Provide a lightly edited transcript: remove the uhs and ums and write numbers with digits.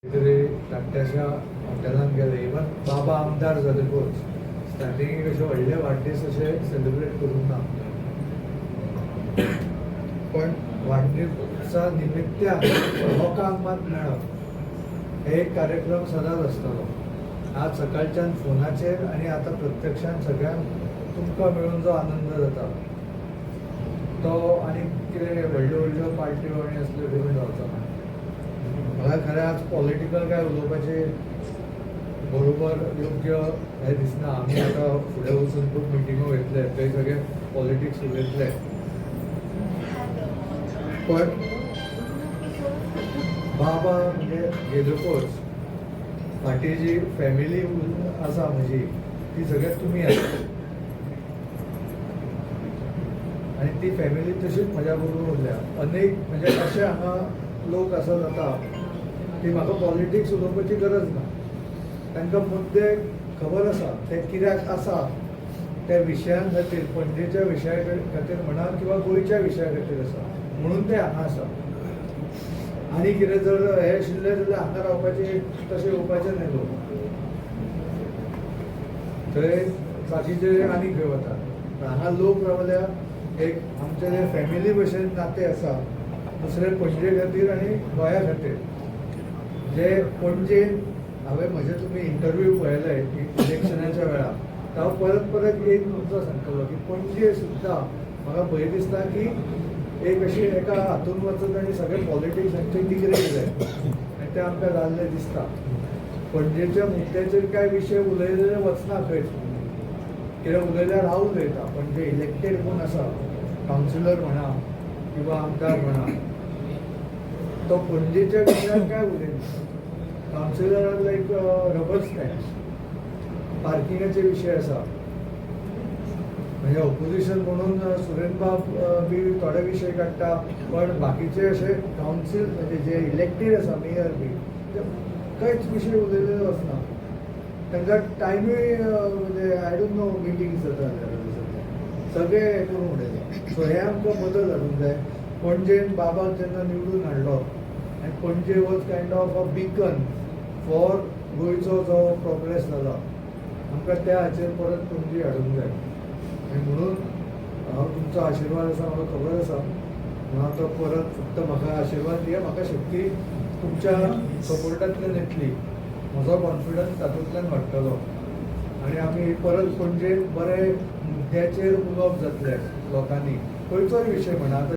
तरी धाकट्याशा हॉटेलांत गेले इवन बाबा आमदार जातकूच स्टार्टिंगेक अशे व्हडले वाडदीस अशे सेलिब्रेट करूंक ना, पण वाडदिवसा निमित्यान लोकांक मात मेळप हे एक कार्यक्रम सदांच आसतलो. आज सकाळच्यान फोनाचेर आनी आतां प्रत्यक्षान सगळ्यांक तुमकां मेळून जो आनंद जाता तो आनी कितें व्हडल्यो व्हडल्यो पार्ट्यो आनी असल्यो करून जावचो ना. म्हाका खरें आज पॉलिटिकल काय उलोवपाचें बरोबर योग्य हें दिसना. आमी आतां फुडें वचून खूब मिटिंगो घेतले, थंय सगळे पॉलिटिक्स उलयतले, पण बाबा म्हणजे गेलोकूच फाटी जी फॅमिली आसा म्हजी ती सगळ्यात तुमी आसा आनी ती फॅमिली तशीच म्हज्या बरोबर उरल्या. अनेक म्हणजे अशे हांगा लोक आसा जाता की म्हाका पॉलिटिक्स उलोवपाची गरज ना, तांकां मुद्दे खबर आसा ते कित्याक आसा त्या विशयां खातीर, पणजेच्या विशया खातीर म्हणा किंवा गोंयच्या विशया खातीर आसा म्हणून ते हांगा आसा. आनी कितें जर हे आशिल्लें जाल्यार हांगा रावपाचें तशें येवपाचें न्हय लोक, थंय बाकीचे आनी खंय वतात. हांगा लोक रावल्यार एक आमचे जे फॅमिली भशेन नातें आसा दुसरे पणजे खातीर आनी गोंया खातीर. जे पणजे हांवें म्हजे तुमी इंटरव्यू पळयले इलेक्शनाच्या वेळार, हांव परत परत एक मुद्दो सांगतलो की पणजे सुद्दां म्हाका भंय दिसता की एक अशी एका हातून वचत आनी सगळे पॉलिटिक्सांचे डिग्रे केले आनी ते आमकां जाल्ले दिसता. पणजेच्या मुद्द्याचेर काय विशय उलयलेले वचना खंयच, कितें उलयल्यार हांव उलयतां. पणजे इलेक्टेड कोण आसा कावन्सिलर म्हणा किंवा आमदार म्हणा तो पणजेच्या विशयार काय उलयना. कावन्सिलराक लायक रबर स्टॅम्प, पार्किंगाचे विशय आसा म्हणजे ऑपोजिशन म्हणून सुरेंद्रबाब बी थोडे विशय काडटा, पण बाकीचे अशे कावन्सील म्हणजे जे इलेक्टेड आसा मेयर बी खंयच विशय उलयलेलो वचना. तांकां टायमूय म्हणजे आय डोंट नो मिटिंग्स जाता सगळे हे करून उडयले. सो हे आमकां बदल हाडूंक जाय. पणजेन बाबाक जेन्ना निवडून हाडलो आनी पणजे was kind of a beacon for गोंयचो जो प्रोग्रेस जाला, आमकां त्या हाचेर परत पणजे हाडूंक जाय. आनी म्हणून हांव तुमचो आशिर्वाद आसा म्हाका खबर आसा, म्हणून हांव तो परत फक्त म्हाका आशिर्वाद दिया, म्हाका शक्ती तुमच्या सपोर्टांतल्यान येतली, म्हजो कॉन्फिडन्स तातूंतल्यान वाडटलो आनी आमी परत पणजेन बरे मुद्द्याचेर उलोवप जातलें लोकांनी, खंयचोय विशय म्हणा.